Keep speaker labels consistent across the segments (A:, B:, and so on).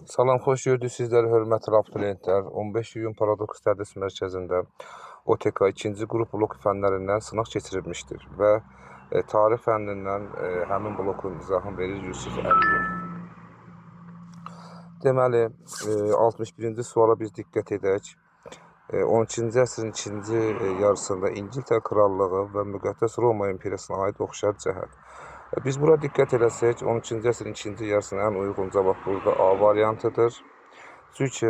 A: Salam, xoş gördük sizləri, hörmətli abituriyentlər. 15 iyun Paradoks Tədris Mərkəzində OTK 2-ci qrup blok fənlərindən sınaq keçirilmişdir və tarix fənnindən həmin blokun izahını verir Yusuf Əliyev. Deməli, 61-ci suala biz diqqət edək. 12-ci əsrin ikinci yarısında İngiltərə Krallığı və Müqəddəs Roma İmperiyasına aid oxşar cəhət. Biz bura diqqət eləsək, 12-ci əsrin ikinci yarısına ən uyğun cavab burada A variantıdır. Çünki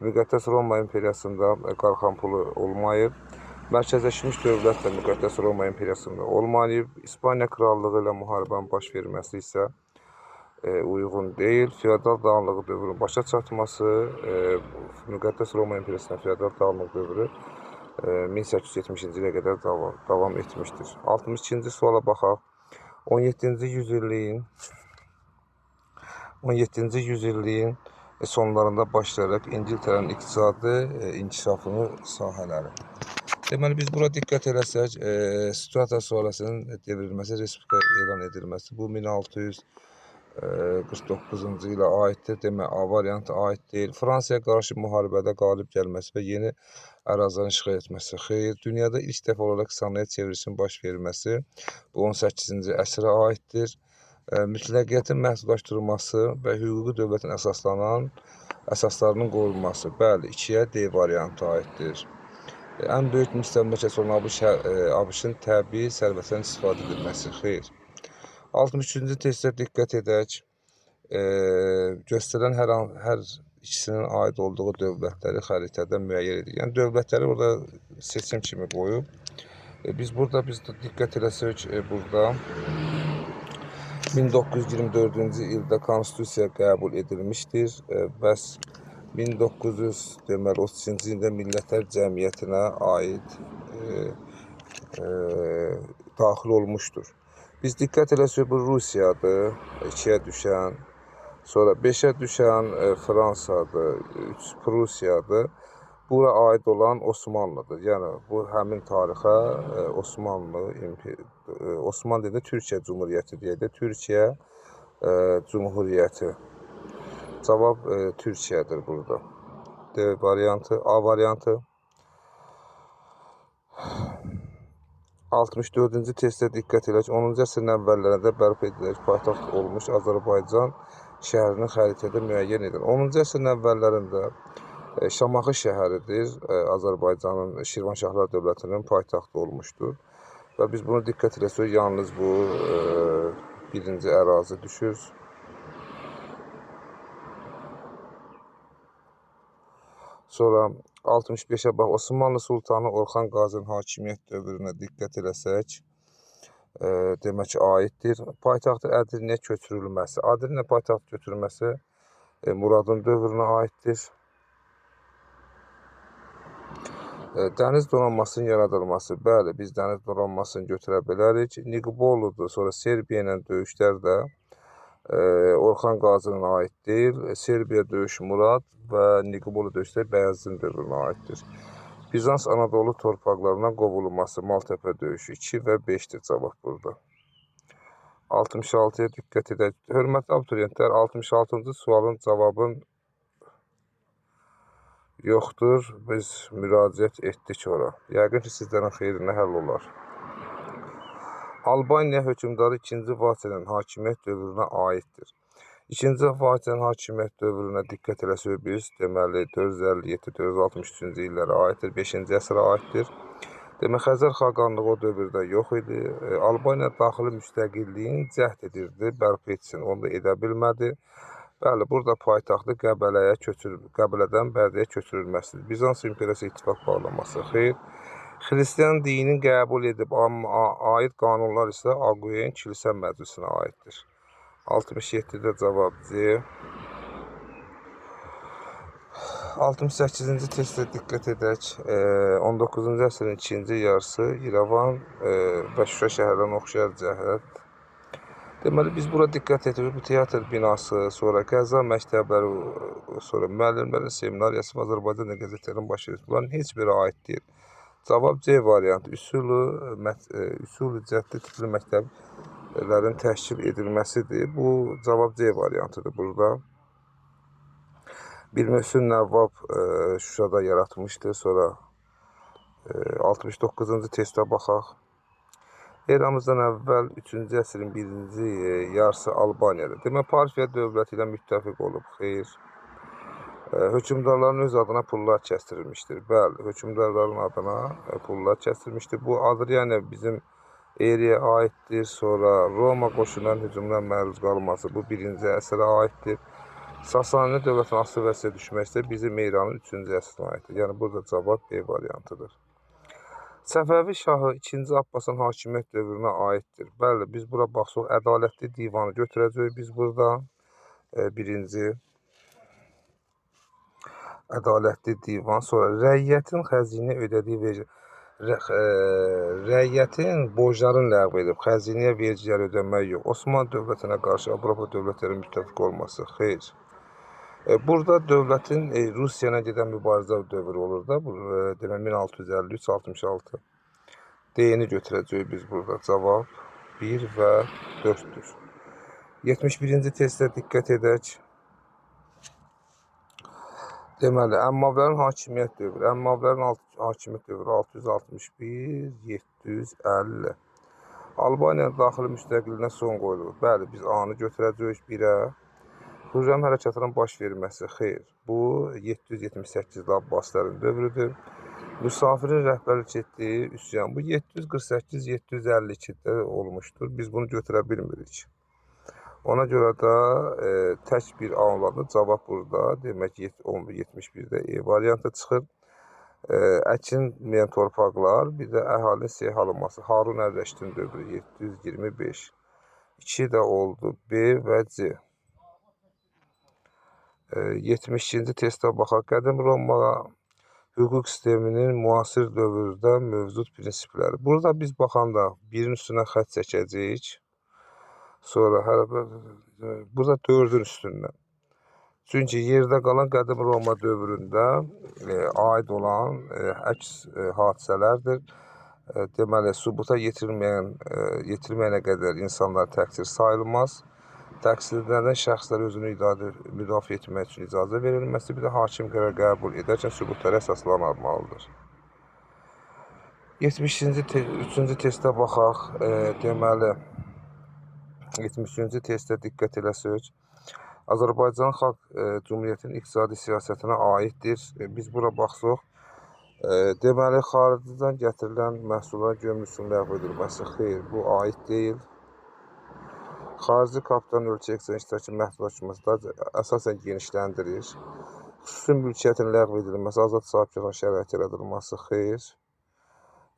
A: Müqəddəs Roma İmperiyasında qalxan pulu olmayıb. Mərkəzləşmiş dövlət də Müqəddəs Roma İmperiyasında olmayıb. İspaniya Krallığı ilə müharibənin baş verməsi isə uyğun deyil. Feodal dağınığı dövrün başa çatması, Müqəddəs Roma İmperiyasında feodal dağınığı dövrü 1870-ci ilə qədər davam etmişdir. 62-ci suala baxaq. 17-ci yüzilliyin sonlarında başlayaraq İngiltərənin iqtisadi inkişafını sahələri. Deməli, biz bura diqqət eləsək, Stuart sonrasının devrilməsi, respublika elan edilməsi bu 1649-cu ilə aiddir. Demək, A variantı aid deyil. Fransaya qarşı müharibədə qalib gəlməsi və yeni ərazilərin işğal etməsi. Xeyr, dünyada ilk dəfə olaraq sənaye çevrilişinin baş verilməsi bu 18-ci əsrə aiddir. Mütləqiyyətin məhdudlaşdırılması və hüquqi dövlətin əsaslarının qorunması. Bəli, 2-yə D variantı aiddir. Ən böyük müstəmləkəsi olan ABŞ-ın təbii sərvətlərin istifadə edilməsi. Xeyr. 63-cü testə diqqət edək. Göstərən hər ikisinin aid olduğu dövlətləri xəritədə müəyyən edir. Yəni, dövlətləri burada seçim kimi qoyub. Biz diqqət eləsək, burada 1924-cü ildə konstitusiya qəbul edilmişdir. Bəs 1932-ci ildə Millətlər Cəmiyyətinə aid daxil olmuşdur. Biz diqqət eləsək, bu Rusiyadır, 2-yə düşən, sonra 5-ə düşən Fransadır, 3 Prusiyadır. Bura aid olan Osmanlıdır. Yəni, bu həmin tarixə Osmanlı deyəndə Türkiyə Cumhuriyyəti deyəndə, Türkiyə Cumhuriyyəti. Cavab Türkiyədir burada. D variantı, A variantı. 64-cü testə diqqət edək. 10-cu əsrin əvvəllərində bərpa edilərək paytaxt olmuş Azərbaycan şəhərinin xəritədə müəyyən edilir. 10-cu əsrin əvvəllərində Şamaxı şəhəridir, Azərbaycanın Şirvanşahlar dövlətinin paytaxtı olmuşdur. Və biz bunu diqqət eləsək, yalnız bu birinci ərazi düşür. Sonra 65-ə bax, Osmanlı Sultanı Orxan Qazinin hakimiyyət dövrünə diqqət eləsək, demək ki, aiddir. Paytaxtı Ədirnəyə köçürülməsi. Ədirnə paytaxt götürülməsi Muradın dövrünə aiddir. Dəniz donanmasının yaradılması. Bəli, biz dəniz donanmasını götürə bilərik. Niqboludur, sonra Serbiya ilə döyüşlər də Orxan Qazının aid deyil. Serbiya döyüşü Murad və Niqbolu döyüşlər Bəyazıdin dövrünə aiddir. Bizans Anadolu torpaqlarından qovulması, Maltepe döyüşü 2 və 5-dir cavab burada. 66-ya diqqət edək. Hörmətli abituriyentlər, 66-cı sualın cavabın yoxdur. Biz müraciət etdik ora. Yəqin ki, sizlərin xeyrinə həll olar. Albaniya hökmdarı 2-ci Vaçenin hakimiyyət dövrünə aiddir. 2-ci Vaçenin hakimiyyət dövrünə diqqət eləsək biz, deməli 457-463-cü illərə aiddir, 5-ci əsrə aiddir. Demək, Xəzər xaqanlığı o dövrdə yox idi. Albaniya daxili müstəqilliyin cəhd edirdi, bərpa etsin, onu da edə bilmədi. Bəli, burada paytaxtı Qəbələdən Bərdəyə köçürülməsidir. Bizans İmperiyası ittifaq bağlaması. Xeyr. Xristiyan dininin qəbul edib aid qanunlar isə Aquyen Kilsə Məclisinə aiddir. 67-də cavab C. 68-ci testə diqqət edək. 19-cu əsrin ikinci yarısı İrəvan və Şuşa şəhərlərinə oxşar cəhət. Deməli, biz bura diqqət edirik. Bu teatr binası, sonra qəza məktəbləri, sonra müəllimlərin seminariyası və Azərbaycan qəzetlərinin baş verir. Bunların heç biri aid deyil. Cavab C variantı. Üsuli cəhətli tipli məktəblərin təşkil edilməsidir. Bu cavab C variantıdır burada. Bir Məhsün Nəvvab Şuşada yaratmışdı. Sonra 69-cu testə baxaq. Eramızdan əvvəl 3-cü əsrin 1-ci yarısı Albaniyada. Demək, Parfiya dövləti ilə müttəfiq olub. Xeyr. Hökümdarların öz adına pullar kəsdirilmişdir. Bəli, hökümdarların adına pullar kəsdirilmişdir. Bu Adriana bizim Eriyaya aiddir. Sonra Roma qoşunların hücumuna məruz qalması bu 1-ci əsrə aiddir. Sasani dövlətin asıl vəziyyətə düşmək isə bizim İranın 3-cü əsrinə aiddir. Yəni, burada cavab B variantıdır. Səfəvi şahı 2-ci Abbasın hakimiyyət dövrünə aiddir. Bəli, biz bura baxsaq, ədalətli divanı götürəcəyik biz burada. Birinci ədalətli divan, sonra rəiyyətin xəzinə ödədiyi vergi, rəiyyətin borclarını ləğv edib, xəzinəyə vergilər ödəmək yox. Osmanlı dövlətinə qarşı Avropa dövlətləri müttəfiq olması, xeyr. Burada dövlətin Rusiya ilə gedən mübarizə dövrü olur da, demək 1653-66. D-ni götürəcəyik biz burada. Cavab 1 və 4-dür. 71-ci testdə diqqət edək. Deməli, Əmmavlərin hakimiyyət dövrü. Əmmavlərin hakimiyyət dövrü 661-750. Albaniyanın daxili müstəqilliyinə son qoyulur. Bəli, biz A-nı götürəcəyik 1-ə. Xürrəm hərəkatının baş verməsi, xeyr. Bu 778-də Abbaslərin dövrüdür. Müsafirin rəhbərlik etdiyi üsyan. Bu 748-752-də olmuşdur. Biz bunu götürə bilmirik. Ona görə də tək bir anladı. Cavab burada. Demək, 71-də E variantı çıxır. Əkinməyən torpaqlar, bir də əhalinin seyh alınması. Harun Ər-Rəşidin dövrü 725. 2 də oldu. B və C. 72-ci testə baxaq. Qədim Roma hüquq sisteminin müasir dövrdə mövcud prinsipləri. Burada biz baxanda birin üstünə xətt çəkəcəyik. Sonra burada 4-ün üstündən. Çünki yerdə qalan qədim Roma dövründə aid olan əks hadisələrdir. Deməli, sübuta yetirilməyənə qədər insanlar təqsir sayılmaz. Təqsirlənən şəxslər özünü müdafiə etmək üçün icazə verilməsi, bir də hakim qərar qəbul edərkən sübutlara əsaslanmalıdır. 73-cü testə baxaq. Deməli, 73-cü testə diqqət eləsək. Azərbaycan Xalq Cümhuriyyətinin iqtisadi siyasətinə aiddir. Biz bura baxsaq. Deməli, xaricdən gətirilən məhsullara gömrükün ləğv edilməsi, xeyr, bu aid deyil. Xarici kapital ölkə eksportundakı məhsullaşması əsasən genişləndirir. Xüsusi mülkiyyətin ləğv edilməsi, azad sahibkarlığın şərait yaradılması, xeyr.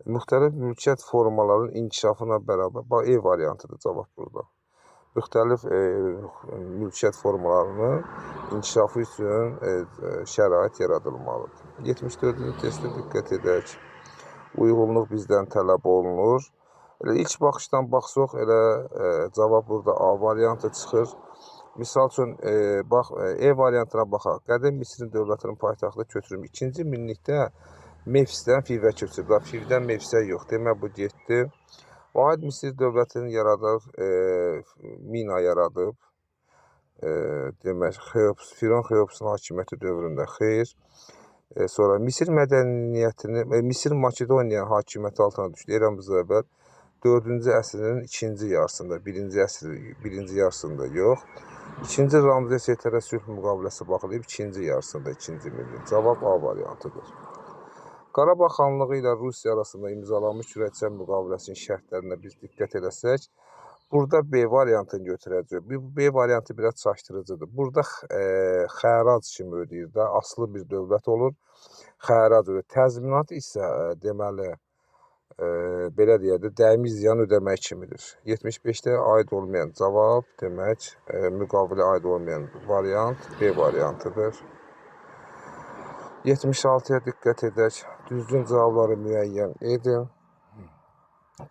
A: Müxtəlif mülkiyyət formalarının inkişafına bərabər, E variantıdır cavab burada. Müxtəlif mülkiyyət formalarının inkişafı üçün şərait yaradılmalıdır. 74-cü testə diqqət edək. Uyğunluq bizdən tələb olunur. Elə ilk baxışdan baxsaq, elə cavab burada A variantı çıxır. Misal üçün, E variantına baxaq. Qədim Misirin dövlətinin paytaxtı köçürülmüş. 2-ci minlikdə Mefisdən Fivə köçüb. Fivdən Mefisə yox. Demək, bu getdi. Vahid Misir dövlətini yaradıb, Mina yaradıb. Demək, Firon Xeopsun hakimiyyəti dövründə, xeyr. Sonra Misir mədəniyyətini, Misir Makedoniya hakimiyyəti altına düşdü. Eramızdan əvvəl 4-cü əsrin 2-ci yarısında, 1-ci yarısında yox. 2-ci Ramziyə Seytərə sülh müqaviləsi baxılıb, 2-ci yarısında, 2-ci milyon. Cavab A variantıdır. Qarabağ xanlığı ilə Rusiya arasında imzalanmış Kürəkçay müqaviləsinin şərtlərinə biz diqqət eləsək, burada B variantını götürəcək. B variantı biraz çaşdırıcıdır. Burada xərac kimi ödəyir də, asılı bir dövlət olur. Xərac ödəyir. Təzminat isə deməli, belə deyək də, dəymi ziyan ödəmək kimidir. 75-də aid olmayan cavab, demək, müqavilə aid olmayan variant B variantıdır. 76-ya diqqət edək. Düzgün cavabları müəyyən edin.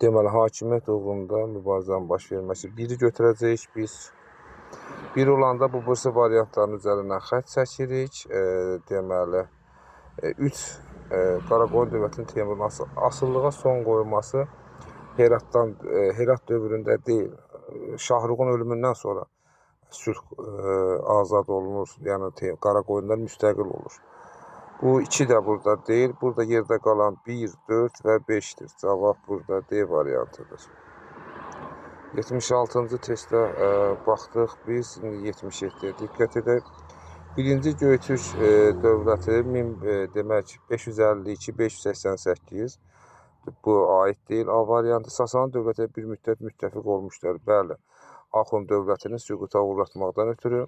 A: Deməli, hakimiyyət uğrunda mübarizənin baş verməsi. Biri götürəcəyik biz. Bir olanda bu bursa variantların üzərindən xətt çəkirik. Deməli, 3 Qaraqoyun dövlətinin Teymurun asıllığa son qoyulması Herat dövründə deyil, Şahruğun ölümündən sonra sülh azad olunur, yəni Qaraqoyunlar müstəqil olur. Bu 2 də burada deyil. Burada yerdə qalan 1, 4 və 5-dir. Cavab burada D variantıdır. 76-cı testdə baxdıq biz. İndi 77-yə diqqət edək. Birinci Göytürk dövləti demək 552-588 bu aid deyil. A variantı Sasani dövləti bir müddət müttəfiq olmuşlar. Bəli. Axund dövlətini süquta uğratmaqdan ötürü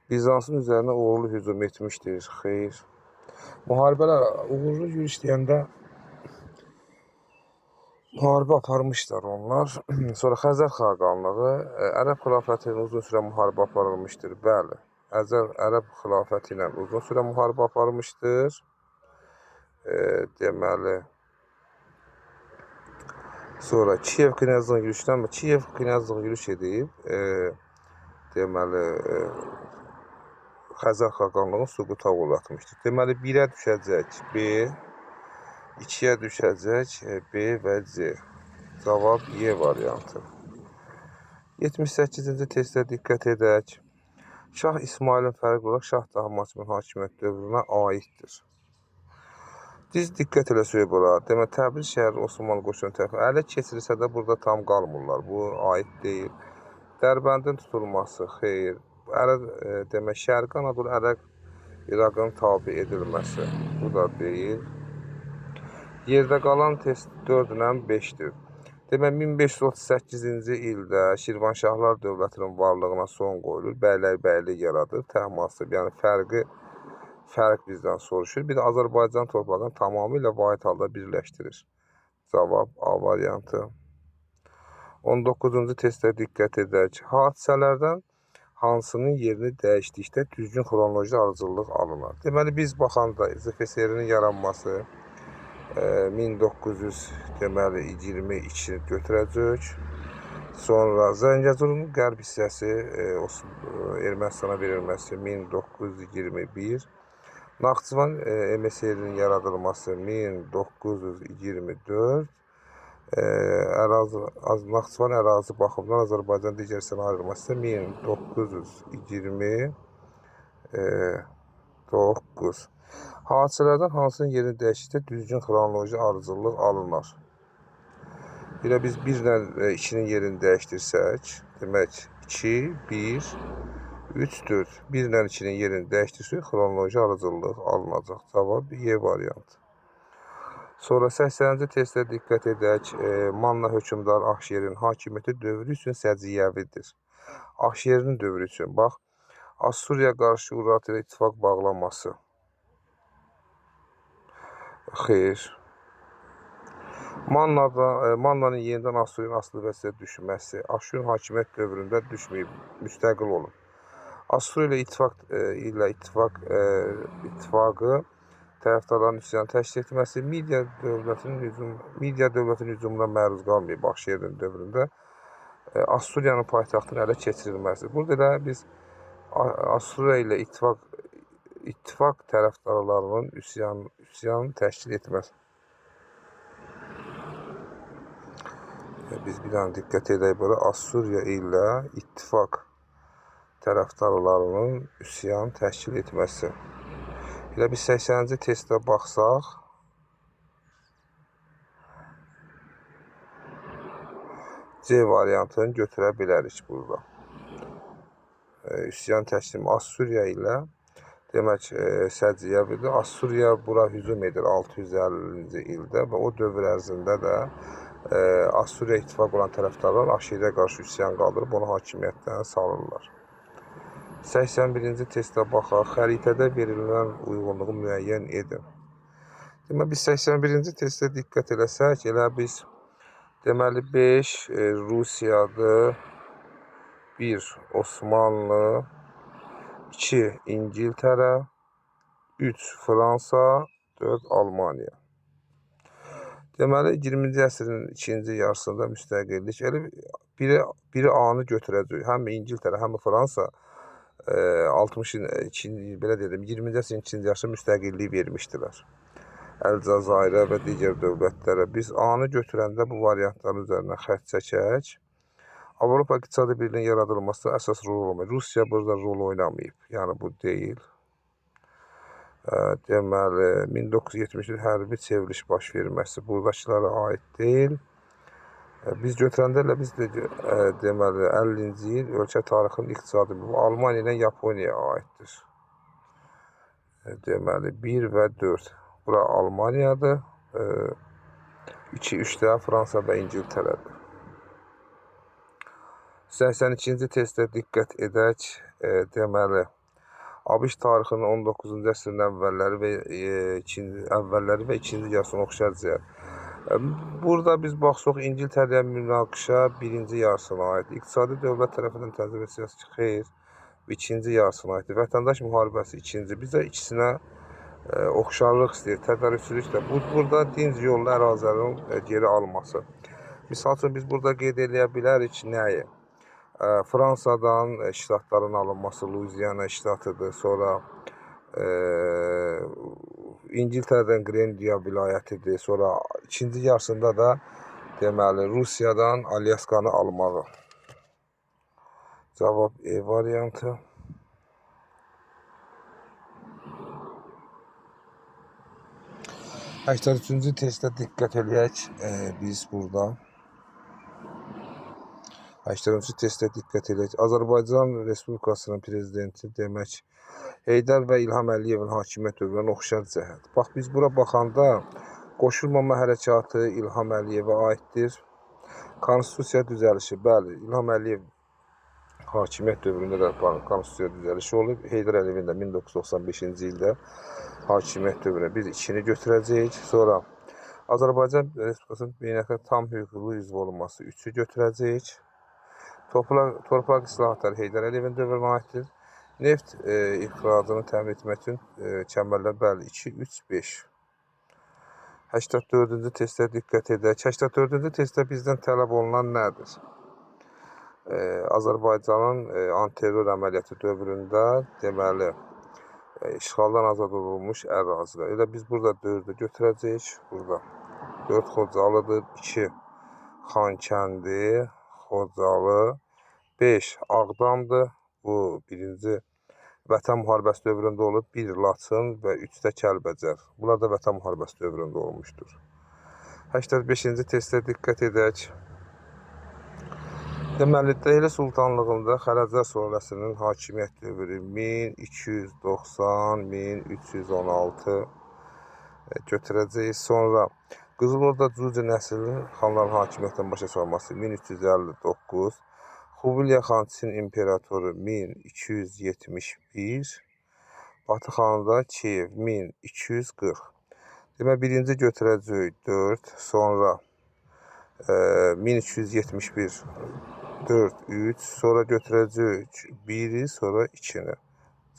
A: Bizansın üzərinə uğurlu hücum etmişdir. Xeyr. Müharibələr uğurlu yürüş deyəndə müharibə aparmışlar onlar. Sonra Xəzər xaqanlığı, Ərəb xilafəti ilə uzun sürə müharibə aparılmışdır. Bəli. Ərəb xilafəti ilə uzun sürə müharibə aparılmışdır. Deməli, sonra Kiyev knyazlığının yürüşdən Kiyev knyazlığı yürüş edib, deməli, Xəzər xaqanlığını süquta uğratmışdır. Deməli, 1-ə düşəcək B, 2-yə düşəcək B və C. Cavab E variantı. 78-ci testə diqqət edək. Şah İsmailin fərqli olaraq Şah Təhmasibin hakimiyyət dövrünə aiddir. Düz diqqət eləsək bura. Demək, Təbriz şəhəri Osmanlı qoşunu tərəfindən ələ keçirilsə də burada tam qalmırlar. Bu aid deyil. Dərbəndin tutulması, xeyr. Demək, Şərqi Anadolu Ərəb İraqın tabi edilməsi. Bu da deyil. Yerdə qalan test 4 ilə 5-dir. Demək, 1538-ci ildə Şirvanşahlar dövlətinin varlığına son qoyulur. Bəylik yaradır. Təhmasib, yəni fərq bizdən soruşur. Bir də Azərbaycan torpağını tamamilə vahid halda birləşdirir. Cavab A variantı. 19-cu testə diqqət edək. Hadisələrdən hansının yerini dəyişdikdə düzgün xronoloji ardıcıllıq alınır. Deməli, biz baxanda ZFSR-nin yaranması 1922 götürəcək. Sonra Zəngəzurun qərb hissəsi Ermənistana verilməsi 1921. Naxçıvan MSR-nin yaradılması 1924. Naxçıvan ərazi baxımından Azərbaycan digər hissəsinə ayrılması 1929. Hadisələrdən hansının yerini dəyişikdə düzgün xronoloji ardıcıllıq alınır. Belə biz 1 ilə 2-nin yerini dəyişdirsək, demək 2, 1, 3, 4. 1 ilə 2-nin yerini dəyişdirsək, xronoloji ardıcıllıq alınacaq. Cavab E variantı. Sonra 80-ci testə diqqət edək. Manna hökmdar Axşerin hakimiyyəti dövrü üçün səciyyəvidir. Axşerin dövrü üçün, bax, Assuriya qarşı Urartu ilə ittifaq bağlanması. Xeyr. Mannanın yenidən Assuriyanın asılı vəziyyətə düşməsi Aşurun hakimiyyət dövründə düşməyib, müstəqil olub. Assuriya ilə ittifaqı tərəfdarların üsyanı təşkil etməsi, Midiya dövlətinin hücumuna məruz qalmayıb Axşerin dövründə Assuriyanın paytaxtının ələ keçirilməsi. Burada da biz Assuriya ilə ittifaq tərəfdarlarının üsyanı təşkil etməsi. Biz bir dənə diqqət edək bura. Assuriya ilə ittifaq tərəfdarlarının üsyanı təşkil etməsi. Elə biz 80-ci testə baxsaq, C variantını götürə bilərik burada. Üsyan təşkil Assuriya ilə demək səciyyəvidir. Assuriya bura hücum edir 650-ci ildə və o dövr ərzində də Assuriya ittifaq olan tərəfdarlar Axşeriyə qarşı üsyan qaldırıb onu hakimiyyətdən salırlar. 81-ci testə baxaq. Xəritədə verilən uyğunluğu müəyyən edin. Deməli, biz 81-ci testə diqqət eləsək, elə biz deməli 5 Rusiyadır, 1 Osmanlı, 2 İngiltərə, 3 Fransa, 4 Almaniya. Deməli, 20-ci əsrin ikinci yarısında müstəqillik, elə biri A-nı götürəcək. Həm İngiltərə, həm Fransa 20-ci əsrin ikinci yarısında müstəqillik vermişdilər. Əlcəzairə və digər dövlətlərə. Biz A-nı götürəndə bu variantların üzərinə xətt çəkək. Avropa İqtisadi Birliği'nin yaradılmasında əsas rol olmayıb. Rusiya burada rol oynamayıb. Yəni bu deyil. Deməli 1973 hərbi çevriliş baş verməsi buradakılara aid deyil. Biz götürəndə elə biz də deməli 50-ci il ölkə tarixinin iqtisadi bu Almaniya ilə Yaponiyaya aiddir. Deməli 1 və 4 bura Almaniyadır. 2-3 də Fransa və İngiltərədir. 82-ci testdə diqqət edək. Deməli ABŞ tarixinin 19-cu əsrin əvvəlləri və ikinci yarısına oxşar cəhət. Burada biz baxsaq İngiltərəyə münaqişə birinci yarısına aid. İqtisadi dövlət tərəfindən tənzim edilməsi ki, xeyr, ikinci yarısına aiddir. Vətəndaş müharibəsi ikinci. Bizə ikisinə oxşarlıq istəyir. Tədarükçülük də. Burada dinc yollu ərazilərin geri alması. Misal üçün biz burada qeyd edə bilərik nəyi? Fransadan ştatların alınması, Louisiana ştatıdır. Sonra İngiltərədən Grendiya vilayətidir. Sonra ikinci yarısında da deməli Rusiyadan Alyaskanı almağı. Cavab E variantı. 83-cü testdə diqqət edək. Biz burada 83-cü testdə diqqət edək. Azərbaycan Respublikasının prezidenti demək Heydər və İlham Əliyevin hakimiyyət dövrünə oxşar cəhət. Bax, biz bura baxanda qoşulmama hərəkatı İlham Əliyevə aiddir. Konstitusiya düzəlişi, bəli, İlham Əliyev hakimiyyət dövründə də konstitusiya düzəlişi olub. Heydər Əliyevin də 1995-ci ildə hakimiyyət dövrünə biz 2-ni götürəcəyik. Sonra Azərbaycan Respublikasının beynəlxalq tam hüquqlu üzv olunması 3-ü götürəcəyik. Torpaq islahatları Heydər Əliyevin dövrünə aiddir. Neft ixracını təmin etmək üçün kəmərlər, bəli, 2, 3, 5. 84-cü testdə diqqət edək. 84-cü testdə bizdən tələb olunan nədir? Azərbaycanın antiterror əməliyyatı dövründə deməli işğaldan azad olunmuş ərazilər. Elə biz burada 4-ü götürəcəyik. Burada 4 Xocalıdır, 2 Xankəndi, Xocalı, 5 Ağdamdır. Bu birinci Vətən müharibəsi dövründə olub, 1 Laçın və 3 də Kəlbəcər. Bunlar da Vətən müharibəsi dövründə olmuşdur. 85-ci testdə diqqət edək. Deməli, Dehli Sultanlığında Xələcər sülaləsinin hakimiyyət dövrü 1290-1316 götürəcəyik. Sonra Qızılorda Cuci nəsilli xanların hakimiyyətdən başa salması 1359, Xubilya xan Çin imperatoru 1271, Batı xanında Kiyev 1240. Demək, birinci götürəcəyik 4, sonra 1271, 4, 3, sonra götürəcəyik 1-i, sonra 2-ni.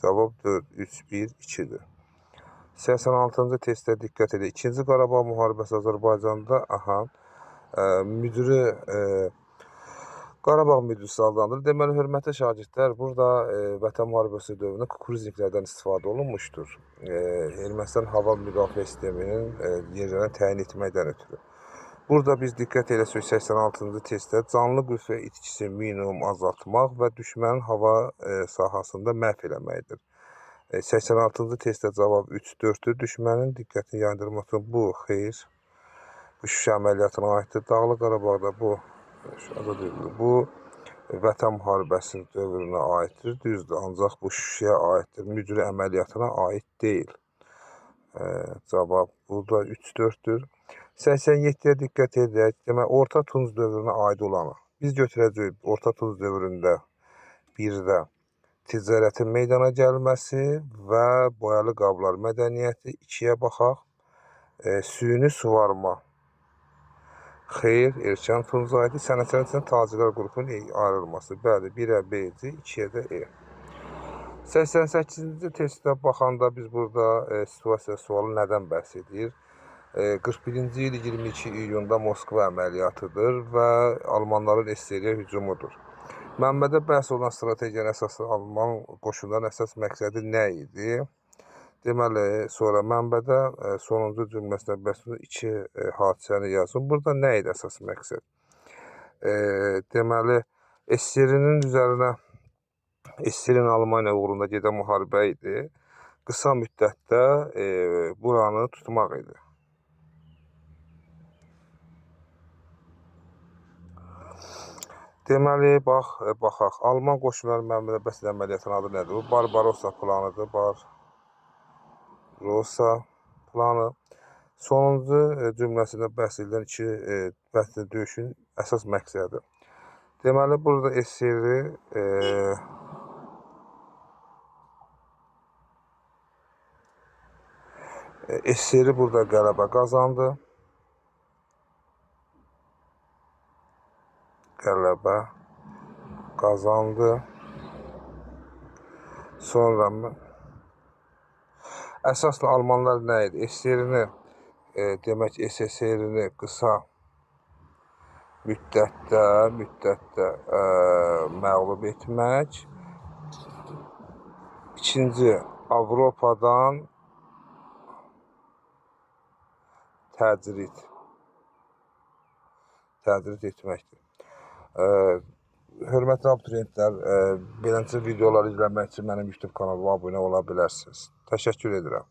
A: Cavab 4, 3, 1, 2-dir. 86-cı testdə diqqət edək. 2-ci Qarabağ müharibəsi Azərbaycanda müdürü Qarabağ müdürüsü adlandır. Deməli, hörmətli şagirdlər, burada Vətən müharibəsi dövründə kukuruzniklərdən istifadə olunmuşdur. Ermənistan hava müdafiə sisteminin yerlərini təyin etməkdən ötürü. Burada biz diqqət edək 86-cı testdə canlı qüvvə itkisi minimum azaltmaq və düşmənin hava sahasında məhv eləməkdir. 86-cı testdə cavab 3-4-dür. Düşmənin diqqətini yayındırması bu, xeyr. Bu Şuşa əməliyyatına aiddir. Dağlıq Qarabağda bu Vətən müharibəsi dövrünə aiddir. Düzdür, ancaq bu Şuşaya aiddir. Mücrü əməliyyatına aid deyil. Cavab burada 3-4-dür. 87-yə diqqət edək. Demək, Orta Tunc dövrünə aid olanı. Biz götürəcəyik Orta Tunc dövründə bir də ticarətin meydana gəlməsi və boyalı qablar mədəniyyəti 2-yə baxaq. Süni suvarma. Xeyr, erkən Tunca aiddir. Sənətçilərin içində tacirlər qrupunun ayrılması. Bəli, 1-ə B, 2-yə də E. 88-ci testdə baxanda biz burada situasiya sualı nədən bəhs edir? 41-ci il 22 iyunda Moskva əməliyyatıdır və Almanların SSR-yə hücumudur. Mənbədə bəhs olunan strategiyanın əsası Alman qoşunların əsas məqsədi nə idi? Deməli, sonra mənbədə sonuncu cümləsində bəhs olunan 2 hadisəni yazın. Burada nə idi əsas məqsəd? Deməli, SSR-nin üzərinə SSR-in Almaniya uğrunda gedən müharibə idi. Qısa müddətdə buranı tutmaq idi. Deməli, baxaq. Alman qoşunları məmnuniyyət əməliyyatının adı nədir? Bu Barbarossa planıdır. Barbarossa planı. Sonuncu cümləsində bəhs edilən döyüşün əsas məqsədi. Deməli, burada SSR burada qələbə qazandı. Sonra əsaslı almanlar nə idi? SSR-ni demək SSR-ni qısa müddətdə məğlub etmək. İkinci, Avropadan təcrid etməkdir. Hörmətli abituriyentlər, beləncə videoları izləmək üçün mənim YouTube kanalıma abunə ola bilərsiniz. Təşəkkür edirəm.